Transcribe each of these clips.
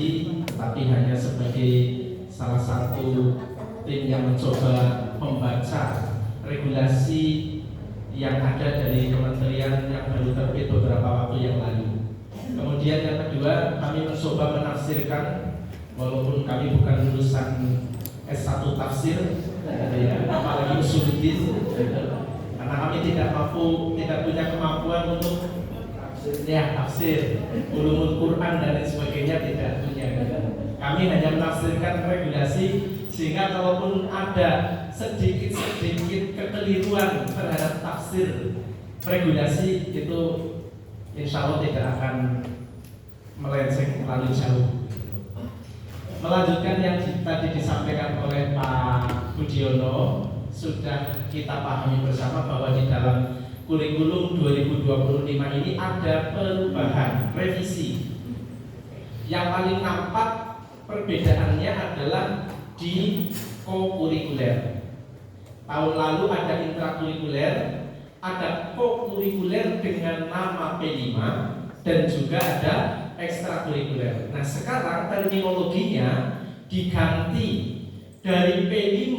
kaji, tapi hanya sebagai salah satu tim yang mencoba membaca regulasi yang ada dari kementerian yang baru terbit beberapa waktu yang lalu. Kemudian yang kedua, kami mencoba menafsirkan, walaupun kami bukan lulusan S1 tafsir, ya, apalagi usuluddin, karena kami tidak punya kemampuan untuk tafsir, ulumul Quran dan lain sebagainya, tidak punya. Kami hanya menafsirkan regulasi, sehingga kalaupun ada sedikit kekeliruan terhadap tafsir regulasi itu insya Allah tidak akan melenceng terlalu jauh. Melanjutkan yang tadi disampaikan oleh Pak Budiono, sudah kita pahami bersama bahwa di dalam kurikulum 2025 ini ada perubahan, revisi. Yang paling nampak perbedaannya adalah di co-kurikuler. Tahun lalu ada intrakurikuler, ada co-kurikuler dengan nama P5, dan juga ada ekstrakurikuler. Nah, sekarang terminologinya diganti dari P5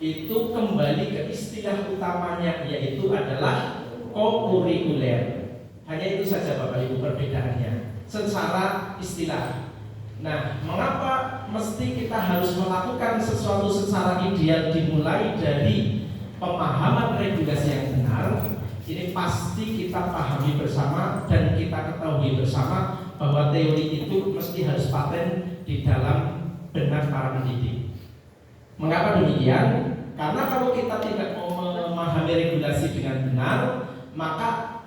itu kembali ke istilah utamanya, yaitu adalah co-kurikuler. Hanya itu saja Bapak Ibu perbedaannya secara istilah. Nah, mengapa mesti kita harus melakukan sesuatu secara ideal dimulai dari pemahaman regulasi yang benar? Ini pasti kita pahami bersama dan kita ketahui bersama bahwa teori itu mesti harus paten di dalam benak para pendidik. Mengapa demikian? Karena kalau kita tidak mau memahami regulasi dengan benar, maka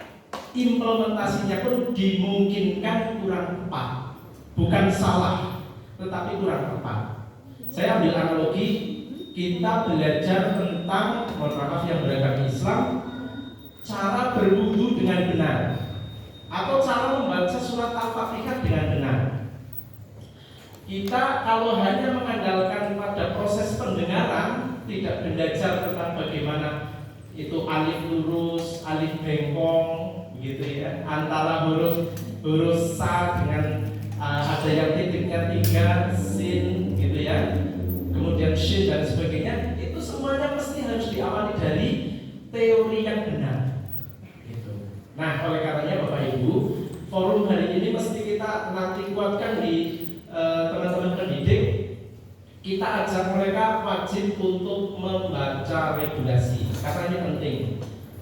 implementasinya pun dimungkinkan kurang tepat. Bukan salah, tetapi kurang tepat. Saya ambil analogi, kita belajar tentang, mohon maaf yang beragama Islam, cara berwudu dengan benar, atau cara membaca surat Al-Fatihah dengan benar. Kita kalau hanya mengandalkan pada proses pendengaran, tidak belajar tentang bagaimana itu alif lurus, alif bengkong, begitu ya, antara huruf sa dengan ada yang titiknya 3, sin, gitu ya, kemudian shin dan sebagainya, itu semuanya mesti harus diawali dari teori yang benar. Gitu. Nah, oleh karenanya Bapak Ibu, forum hari ini mesti kita nanti kuatkan di teman-teman pendidik. Kita ajak mereka wajib untuk membaca regulasi, karena ini penting.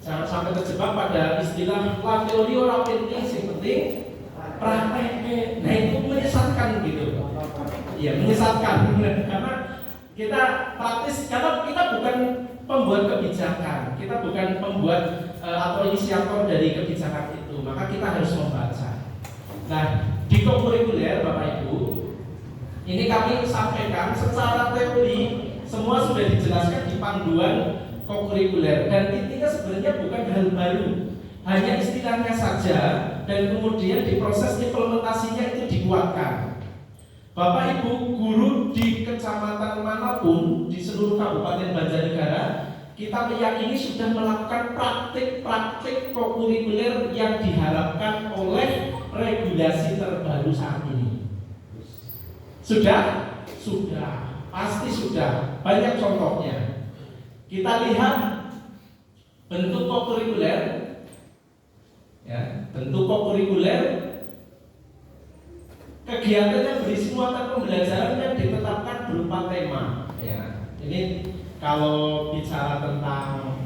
Jangan sampai terjebak pada istilah lah teori orang penting, sih penting prakteknya. Nah, itu menyesatkan gitu. Ya, menyesatkan karena kita praktis, karena kita bukan pembuat kebijakan, kita bukan pembuat atau inisiator dari kebijakan itu, maka kita harus membaca. Nah, di co-kurikuler Bapak Ibu, ini kami sampaikan secara teori semua sudah dijelaskan di panduan co-kurikuler, dan intinya sebenarnya bukan hal baru, hanya istilahnya saja, dan kemudian di proses implementasinya itu dikuatkan. Bapak Ibu guru di kecamatan manapun di seluruh Kabupaten Banjarnegara, kita meyakini sudah melakukan praktik-praktik co-kurikuler yang diharapkan oleh regulasi terbaru saat ini. Sudah, pasti sudah. Banyak contohnya. Kita lihat bentuk co-kurikuler, ya, bentuk co-kurikuler. Kegiatannya berisi muatan pembelajaran yang ditetapkan berupa tema. Ya, ini kalau bicara tentang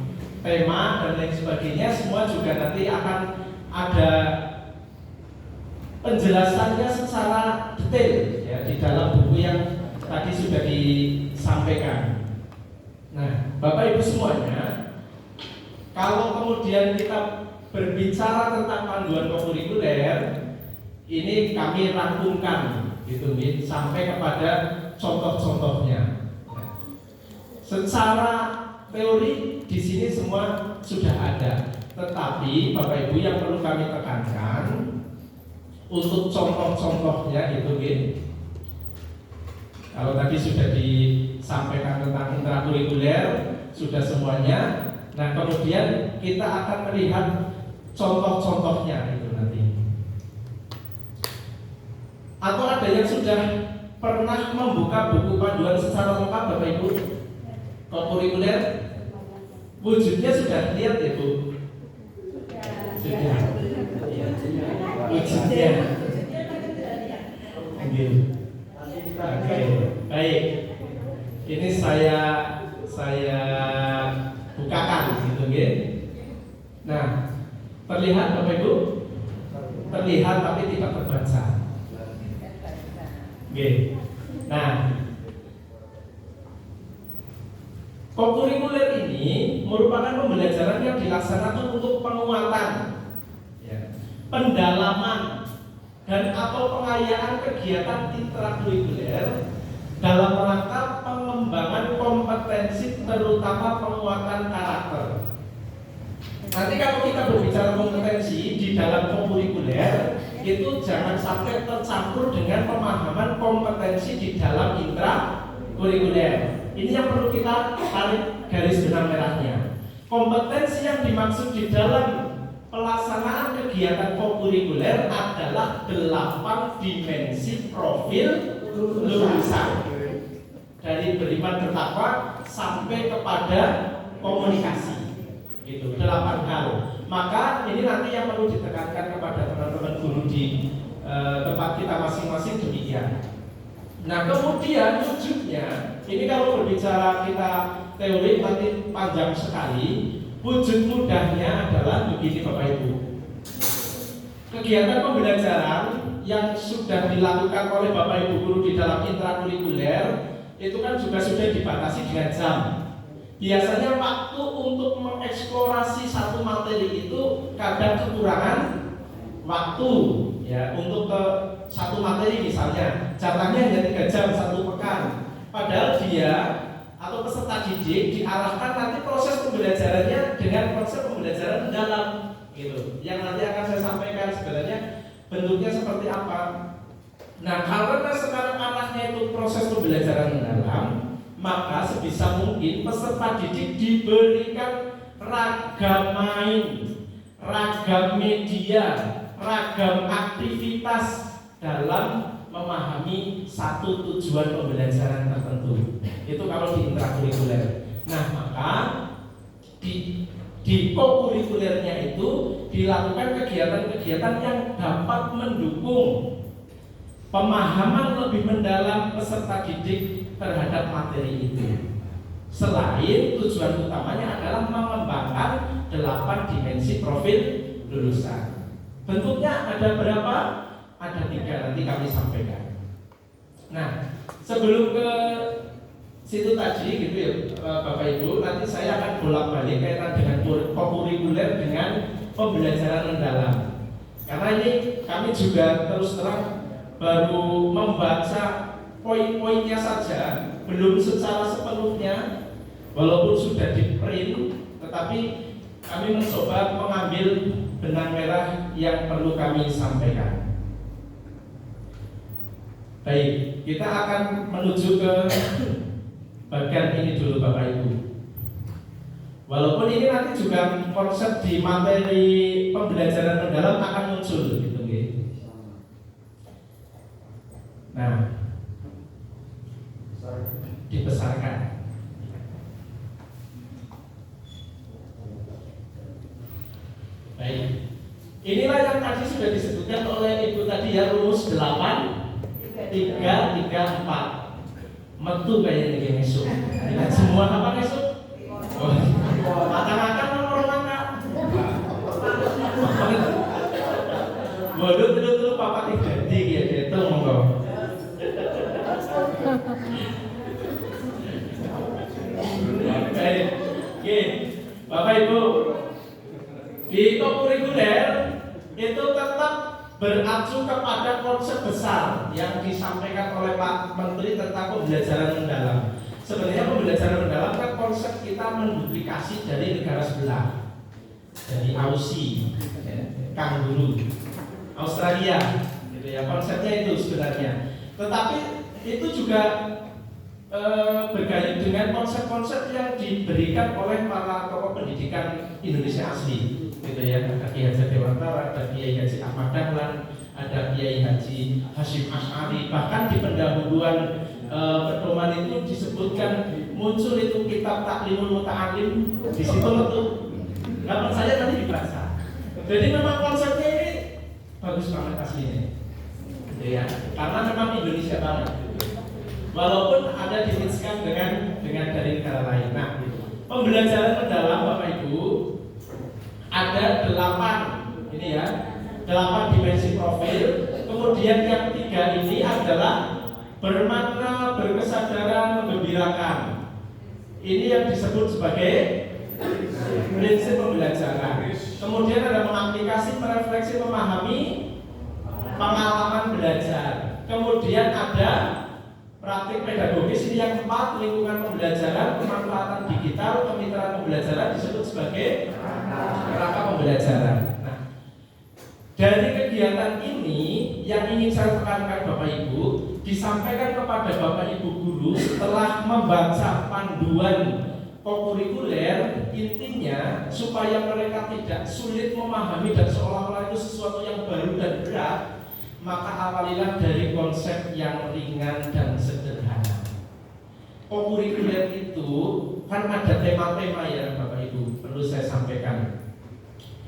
tema dan lain sebagainya, semua juga nanti akan ada penjelasannya secara detail ya di dalam buku yang tadi sudah disampaikan. Nah, Bapak Ibu semuanya, kalau kemudian kita berbicara tentang panduan co-kurikuler, ini kami rangkumkan gitu, sampai kepada contoh-contohnya. Secara teori di sini semua sudah ada, tetapi Bapak Ibu yang perlu kami tekankan untuk contoh-contohnya gitu, kalau tadi sudah disampaikan tentang intrakurikuler sudah semuanya. Nah, kemudian kita akan melihat contoh-contohnya itu nanti. Atau ada yang sudah pernah membuka buku panduan secara lengkap Bapak Ibu? Kurikuler? Wujudnya sudah lihat ya Bu? Sudah. Wujudnya. Oke, baik. Ini saya bukakan gitu nggih. Nah, terlihat Bapak Ibu? Terlihat tapi tidak terbaca. Oke. Nah, kurikuler ini merupakan pembelajaran yang dilaksanakan untuk penguatan, ya, pendalaman dan atau pengayaan kegiatan intrakurikuler dalam rangka pengembangan kompetensi terutama penguatan karakter. Nanti kalau kita berbicara kompetensi di dalam kurikuler itu jangan sampai tercampur dengan pemahaman kompetensi di dalam intrakurikuler. Ini yang perlu kita tarik garis benang merahnya. Kompetensi yang dimaksud di dalam pelaksanaan kegiatan kurikuler adalah 8 dimensi profil lulusan, dari beriman bertakwa sampai kepada komunikasi, gitu, 8 hal. Maka ini nanti yang perlu ditekankan kepada teman-teman guru di tempat kita masing-masing demikian. Nah kemudian wujudnya, ini kalau berbicara kita teori nanti panjang sekali. Wujud mudahnya adalah begini Bapak Ibu. Kegiatan pembelajaran yang sudah dilakukan oleh Bapak Ibu guru di dalam intrakurikuler itu kan juga sudah dibatasi dengan jam. Biasanya waktu untuk mengeksplorasi satu materi itu kadang kekurangan waktu, ya, untuk ke satu materi misalnya jatahnya hanya 3 jam satu pekan. Padahal dia atau peserta didik diarahkan nanti proses pembelajarannya dengan konsep pembelajaran mendalam, gitu. Yang nanti akan saya sampaikan sebenarnya bentuknya seperti apa. Nah, karena sekarang arahnya itu proses pembelajaran mendalam, maka sebisa mungkin peserta didik diberikan ragam main, ragam media, ragam aktivitas dalam memahami satu tujuan pembelajaran tertentu. Itu kalau di intrakurikuler. Nah, maka di kokurikulernya itu dilakukan kegiatan-kegiatan yang dapat mendukung pemahaman lebih mendalam peserta didik terhadap materi itu. Selain tujuan utamanya adalah mengembangkan 8 dimensi profil lulusan. Bentuknya ada berapa? Ada 3, nanti kami sampaikan. Nah, sebelum ke situ tadi gitu ya Bapak Ibu, nanti saya akan bolak-balik kaitan dengan kokurikuler dengan pembelajaran mendalam. Karena ini kami juga terus terang baru membaca poin-poinnya saja, belum secara sepenuhnya, walaupun sudah di print, tetapi kami mencoba mengambil benang merah yang perlu kami sampaikan. Baik, kita akan menuju ke bagian ini dulu Bapak Ibu. Walaupun ini nanti juga konsep di materi pembelajaran mendalam akan muncul gitu nggih. Nah, dibesarkan. Baik. Inilah yang tadi sudah disebutkan oleh Ibu tadi ya, rumus 8 3, 3, 4. Metu kayaknya ini mesuk. Ingat semua apa mesuk? Makan-makan orang makan. Bodoh dulu papa diganti ya, itu monggo. Baik. Oke, Bapak Ibu, di kokurikuler itu tetap beracu kepada konsep besar yang disampaikan oleh Pak Menteri tentang pembelajaran mendalam. Sebenarnya pembelajaran mendalam kan konsep kita menduplikasi dari negara sebelah, dari Aussie, Kangguru, Australia, gitu ya. Konsepnya itu sebenarnya. Tetapi itu juga bergaya dengan konsep-konsep yang diberikan oleh para tokoh pendidikan Indonesia asli. Gitu ya, ada Kiai Haji Dewantara, ada Kiai Haji Ahmad Dahlan, ada Kiai Haji Hasyim Asy'ari, bahkan di pendahuluan pedoman itu disebutkan muncul itu kitab Taklimul Muta'alim, di situ tuh nama saya nanti dibaca. Jadi memang konsepnya ini bagus banget aslinya, gitu ya, karena memang Indonesia banget, walaupun ada dimixkan dengan dari negara lain. Nah, pembelajaran mendalam Bapak Ibu ada 8 ini ya, 8 dimensi profil. Kemudian yang 3 ini adalah bermakna, berkesadaran, menggembirakan. Ini yang disebut sebagai prinsip pembelajaran. Kemudian ada mengaplikasi, merefleksi, memahami, pengalaman belajar. Kemudian ada praktik pedagogis. Ini yang 4, lingkungan pembelajaran, pemanfaatan digital, kemitraan pembelajaran disebut sebagai kerangka pembelajaran. Nah, dari kegiatan ini yang ingin saya tekankan Bapak Ibu, disampaikan kepada Bapak Ibu guru setelah membaca panduan kokurikuler, intinya supaya mereka tidak sulit memahami dan seolah-olah itu sesuatu yang baru dan berat, maka awalilah dari konsep yang ringan dan sederhana. Kokurikuler itu kan ada tema-tema ya Bapak Ibu, perlu saya sampaikan.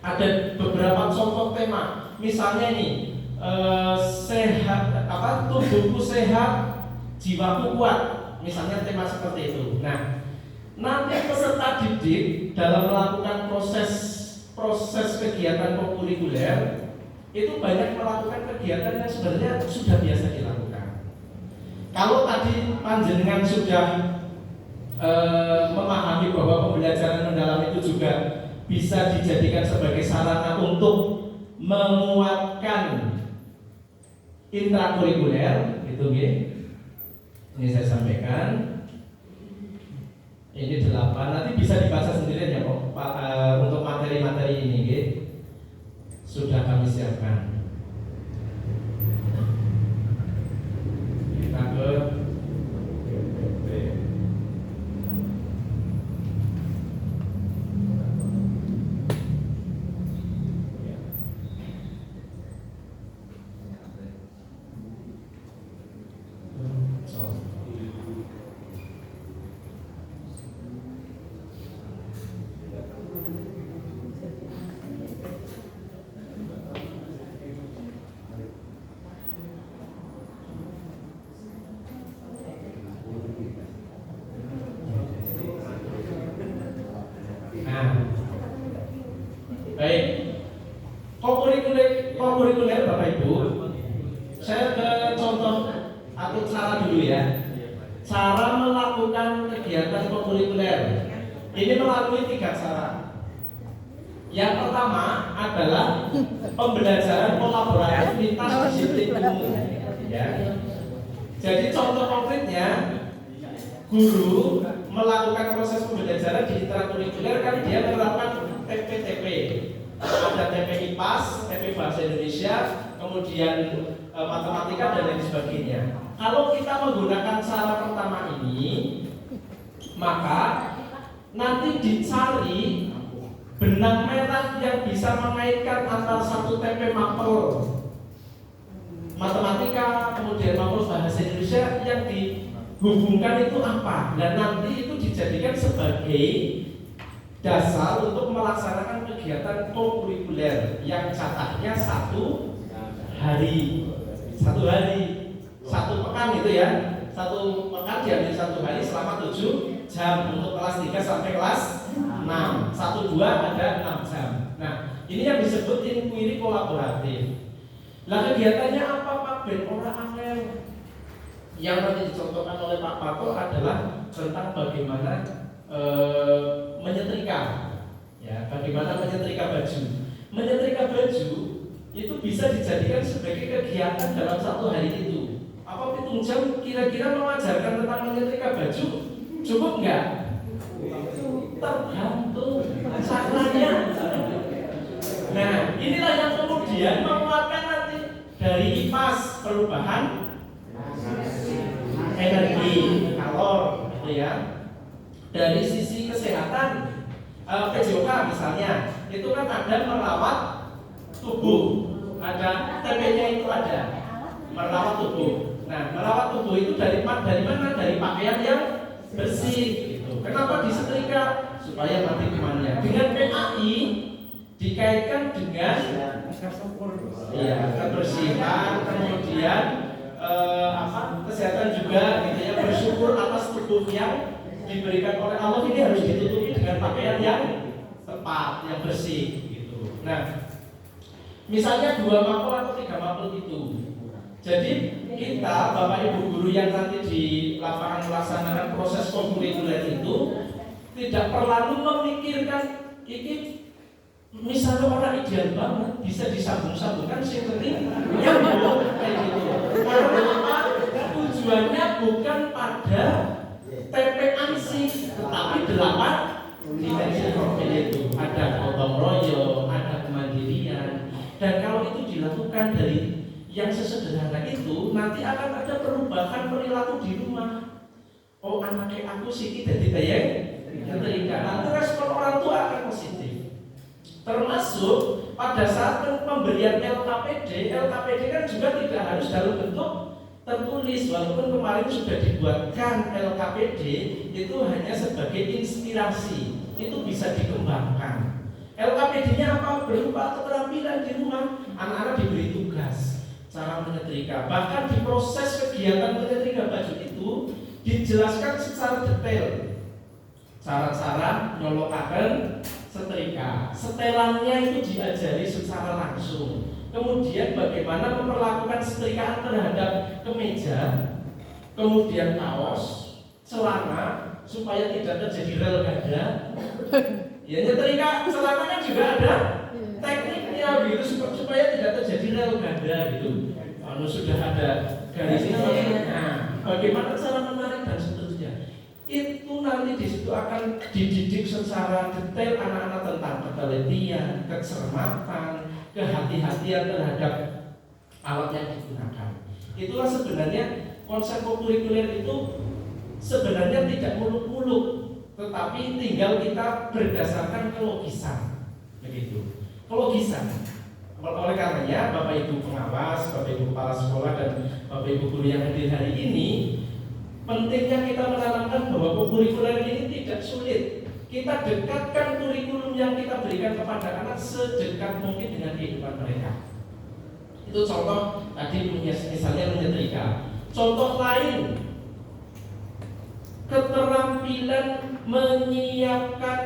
Ada beberapa contoh tema, misalnya ini sehat, tubuhku sehat, jiwaku kuat, misalnya tema seperti itu. Nah, nanti peserta didik dalam melakukan proses kegiatan kokurikuler itu banyak melakukan kegiatan yang sebenarnya sudah biasa dilakukan. Kalau tadi panjenengan sudah memahami bahwa pembelajaran mendalam itu juga bisa dijadikan sebagai sarana untuk menguatkan intrakurikuler, gitu ya. Ini saya sampaikan. Ini 8, nanti bisa dibaca sendirian ya Pak, untuk materi-materi ini ya. Sudah kami siapkan. Kita ke baik, kokurikuler Bapak Ibu. Saya ke contoh atau cara dulu ya. Cara melakukan kegiatan kokurikuler ini melalui 3 cara. Yang pertama adalah pembelajaran kolaboratif lintas disiplin ilmu. Ya. Jadi contoh konkretnya, guru melakukan proses pembelajaran di intrakurikuler kan dia menerapkan TP. Ada TP IPAS, TP Bahasa Indonesia, kemudian matematika dan lain sebagainya. Kalau kita menggunakan cara pertama ini, maka nanti dicari benang merah yang bisa mengaitkan antara satu TP makro matematika, kemudian makro Bahasa Indonesia yang dihubungkan itu apa, dan nanti itu dijadikan sebagai dasar untuk melaksanakan kegiatan kokurikuler yang jatahnya 1 hari, 1 pekan gitu ya. 1 pekan diambil 1 hari selama 7 jam untuk kelas 3 sampai kelas 6. 1-2 ada 6 jam. Nah, ini yang disebut inquiry kolaboratif. Nah, kegiatannya apa Pak Ben? Orang angel. Yang nanti dicontohkan oleh Pak Pato adalah tentang bagaimana menyetrika, ya, bagaimana menyetrika baju. Menyetrika baju itu bisa dijadikan sebagai kegiatan dalam 1 hari itu. Apa 7 jam kira-kira mengajarkan tentang menyetrika baju cukup nggak? Tergantung caranya. Nah, inilah yang kemudian menguatkan nanti dari IPAS, perubahan energi kalor, gitu ya. Dari sisi kesehatan, PJOK misalnya, itu kan ada merawat tubuh, ada TP-nya itu ada merawat tubuh. Nah, merawat tubuh itu dari mana? Dari pakaian yang bersih gitu. Kenapa disetrika? Supaya mati kumannya. Dengan PAI dikaitkan dengan kebersihan, kemudian kesehatan juga gitu ya, bersyukur atas tubuh yang diberikan oleh Allah ini harus ditutupi dengan pakaian yang tepat, yang bersih gitu. Nah, misalnya 2 mapel atau 3 mapel itu. Jadi kita Bapak Ibu guru yang nanti di lapangan melaksanakan proses kurikuler itu tidak perlu memikirkan ini. Misalnya orang ideal banget bisa disambung-sambungkan sering nyambung kayak gitu. Karena apa? Tujuannya bukan pada TPAC, tetapi 8 dimensi profil itu. Ada gotong royong, ada kemandirian, dan kalau itu dilakukan dari yang sesederhana itu, nanti akan ada perubahan perilaku di rumah. Oh, anaknya aku sih tidak dikayang, nanti respon orang tua akan positif. Termasuk pada saat pemberian LKPD kan juga tidak harus dalam bentuk tertulis, walaupun kemarin sudah dibuatkan LKPD itu hanya sebagai inspirasi, itu bisa dikembangkan. LKPD-nya apa? Berupa keterampilan di rumah, anak-anak diberi tugas cara menyetrika. Bahkan di proses kegiatan menyetrika baju itu dijelaskan secara detail cara-cara nyolokaken setrika, setelannya itu diajari secara langsung. Kemudian bagaimana memperlakukan setrikaan terhadap kemeja, kemudian kaos, celana, supaya tidak terjadi rel gada. Ya, nyetrika celana kan juga ada tekniknya gitu supaya tidak terjadi rel gada gitu. Sudah ada garisnya. Nah, bagaimana cara menarik dan seterusnya. Itu nanti di situ akan dididik secara detail anak-anak tentang ketelitian, kecermatan, kehati-hatian terhadap alat yang digunakan. Itulah sebenarnya konsep kurikuler itu sebenarnya tidak muluk-muluk, tetapi tinggal kita berdasarkan kelogisan, begitu. Kelogisan. Oleh karenanya Bapak Ibu pengawas, Bapak Ibu kepala sekolah dan Bapak Ibu guru yang hadir hari ini, pentingnya kita menanamkan bahwa kurikuler ini tidak sulit. Kita dekatkan kurikulum yang kita berikan kepada anak sedekat mungkin dengan kehidupan mereka. Itu contoh tadi misalnya menyetrika. Contoh lain, keterampilan menyiapkan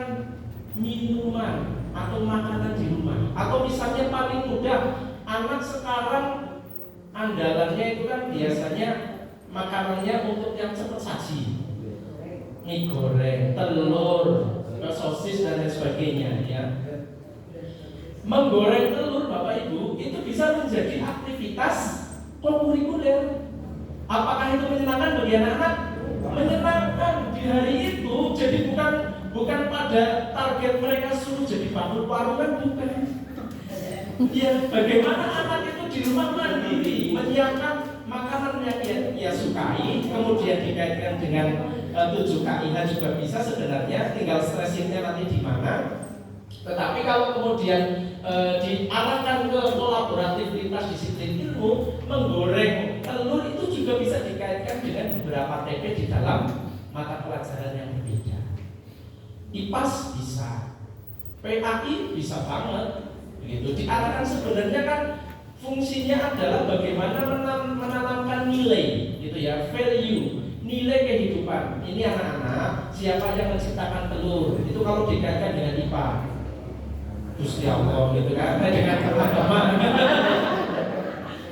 minuman atau makanan di rumah. Atau misalnya paling mudah, anak sekarang andalannya itu kan biasanya makanannya untuk yang cepat saji, mie goreng, telur, sosis dan lain sebagainya ya. Menggoreng telur Bapak Ibu itu bisa menjadi aktivitas kurikuler. Apakah itu menyenangkan bagi anak-anak? Menyenangkan di hari itu. Jadi bukan pada target mereka suruh jadi bakul paru kan bukan. Ya, bagaimana anak itu di rumah mandiri menyiapkan makanan yang ia sukai, kemudian dikaitkan dengan 7 KIH juga bisa sebenarnya, tinggal stressingnya nanti di mana. Tetapi kalau kemudian diarahkan ke kolaborativitas disiplin ilmu, menggoreng telur itu juga bisa dikaitkan dengan beberapa TP di dalam mata pelajaran yang berbeda. IPAS bisa, PAI bisa banget, begitu. Diarahkan sebenarnya kan fungsinya adalah bagaimana menanamkan nilai, gitu ya, value, nilai kehidupan. Ini anak-anak, siapa yang menciptakan telur? Itu kalau dikaitkan dengan IPA, Gusti Allah, gitu kan, dengan agama.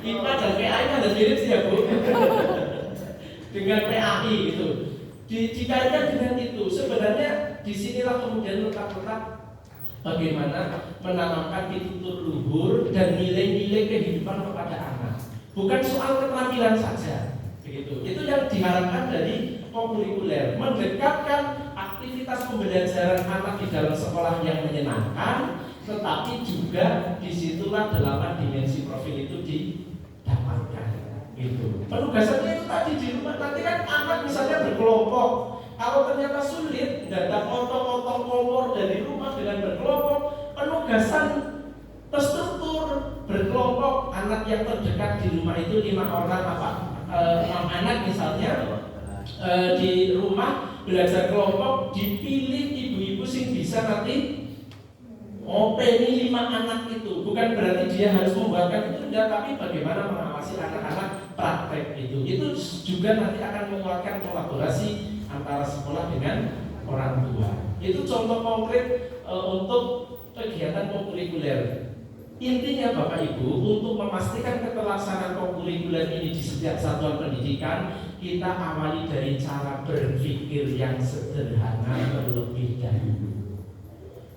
IPA dan PAI kan ada mirip sih ya Bu. Dengan PAI gitu. Dikaitkan dengan itu. Sebenarnya disinilah kemudian letak-letak bagaimana menanamkan pitutur luhur dan nilai-nilai kehidupan kepada anak. Bukan soal keterampilan saja, begitu. Itu yang diharapkan dari kurikuler, mendekatkan aktivitas pembelajaran anak di dalam sekolah yang menyenangkan, tetapi juga disitulah 8 dimensi profil itu didapatkan. Gitu. Penugasannya itu tadi di rumah, nanti kan anak misalnya berkelompok. Kalau ternyata sulit, datang motong-motong kompor dari rumah dengan berkelompok, penugasan terstruktur, berkelompok, anak yang terdekat di rumah itu 5 orang 6 anak misalnya, di rumah belajar kelompok, dipilih ibu-ibu sing bisa nanti ini 5 anak itu. Bukan berarti dia harus membuatkan itu, enggak, tapi bagaimana mengawasi anak-anak praktek itu juga nanti akan menguatkan kolaborasi antara sekolah dengan orang tua. Itu contoh konkret untuk kegiatan kokurikuler. Intinya Bapak Ibu, untuk memastikan keterlaksanaan kokurikuler ini di setiap satuan pendidikan, kita awali dari cara berpikir yang sederhana terlebih dahulu.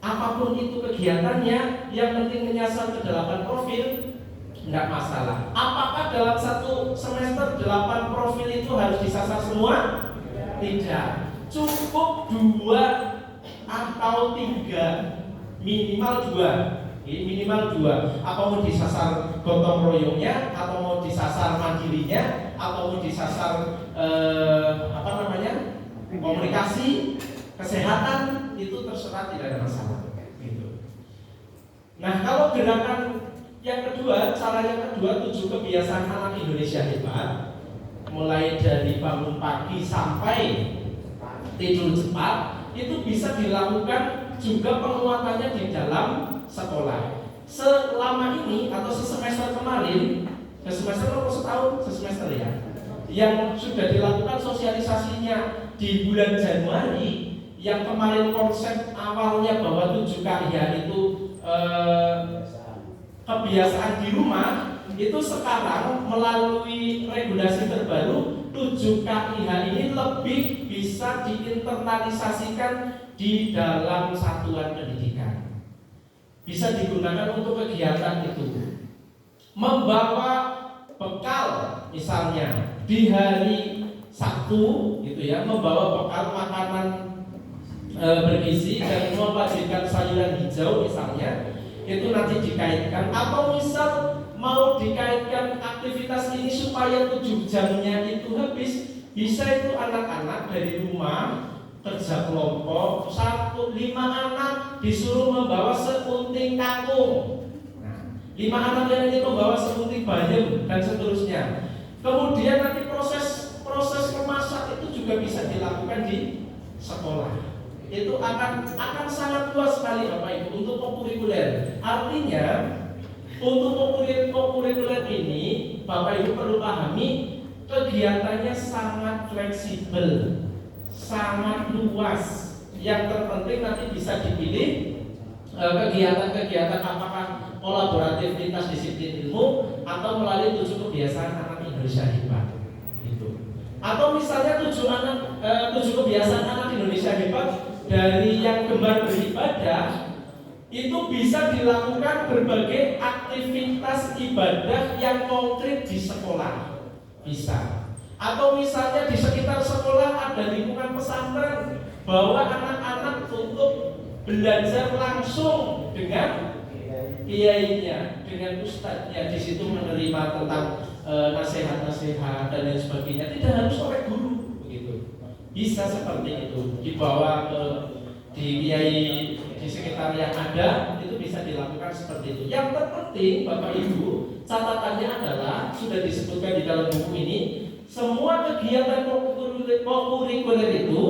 Apapun itu kegiatannya, yang penting menyasar ke 8 profil, enggak masalah. Apakah dalam satu semester 8 profil itu harus disasar semua? Tidak. Cukup 2 atau 3, minimal 2. Apa mau disasar gotong royongnya, atau mau disasar mandirinya, atau mau disasar komunikasi, kesehatan, itu terserah, tidak ada masalah. Gitu. Nah, kalau gerakan yang kedua, cara yang kedua, 7 kebiasaan anak Indonesia hebat, mulai dari bangun pagi sampai tidur cepat, itu bisa dilakukan juga penguatannya di dalam sekolah. Selama ini atau sesemester kemarin, semester atau setahun, sesemester ya, yang sudah dilakukan sosialisasinya di bulan Januari, yang kemarin konsep awalnya bahwa 7 KIH itu kebiasaan di rumah, itu sekarang melalui regulasi terbaru 7 KIH ini lebih bisa diinternalisasikan di dalam satuan pendidikan. Bisa digunakan untuk kegiatan itu. Membawa bekal misalnya di hari Sabtu gitu ya, membawa bekal makanan bergizi dan mewajibkan sayuran hijau misalnya, itu nanti dikaitkan, atau misal mau dikaitkan aktivitas ini supaya 7 jamnya itu habis, bisa itu anak-anak dari rumah kerja kelompok 5 anak disuruh membawa sepunting kangkung. Nah, 5 anak yang ini membawa sepunting bayam dan seterusnya. Kemudian nanti proses memasak itu juga bisa dilakukan di sekolah. Itu akan sangat luas sekali Bapak Ibu untuk kokurikuler. Artinya untuk kokurikuler ini Bapak Ibu perlu pahami, kegiatannya sangat fleksibel, sangat luas. Yang terpenting nanti bisa dipilih kegiatan-kegiatan apakah kolaboratif lintas disiplin ilmu atau melalui 7 kebiasaan anak Indonesia hebat. Atau misalnya 7 kebiasaan anak Indonesia hebat dari yang gemar beribadah, itu bisa dilakukan berbagai aktivitas ibadah yang konkret di sekolah. Bisa. Atau misalnya di sekitar sekolah ada lingkungan pesantren, bawa anak-anak untuk belajar langsung dengan kiainya, dengan ustadznya, di situ menerima tentang nasihat-nasihat dan lain sebagainya. Tidak harus oleh guru begitu. Bisa seperti itu, dibawa ke di kiai di sekitar yang ada, itu bisa dilakukan seperti itu. Yang terpenting Bapak Ibu, catatannya adalah sudah disebutkan di dalam buku ini, semua kegiatan kokurikuler itu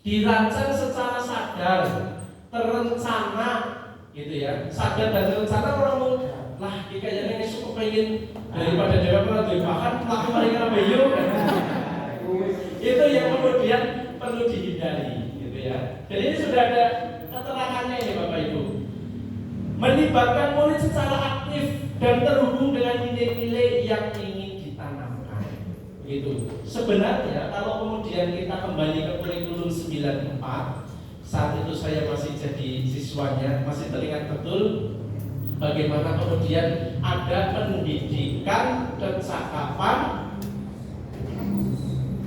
dirancang secara sadar, terencana, gitu ya. Sadar dan terencana, orang mau lah kayaknya ini cukup pengen daripada dewa pernah bahkan laku mereka beyo. Itu yang kemudian perlu dihindari, gitu ya. Jadi ini sudah ada keterangannya ini Bapak Ibu. Melibatkan murid secara aktif dan terhubung dengan nilai-nilai yang ingin ditanamkan. Gitu. Sebenarnya kalau kemudian kita kembali ke kurikulum 94, saat itu saya masih jadi siswanya, masih teringat betul bagaimana kemudian ada pendidikan kecakapan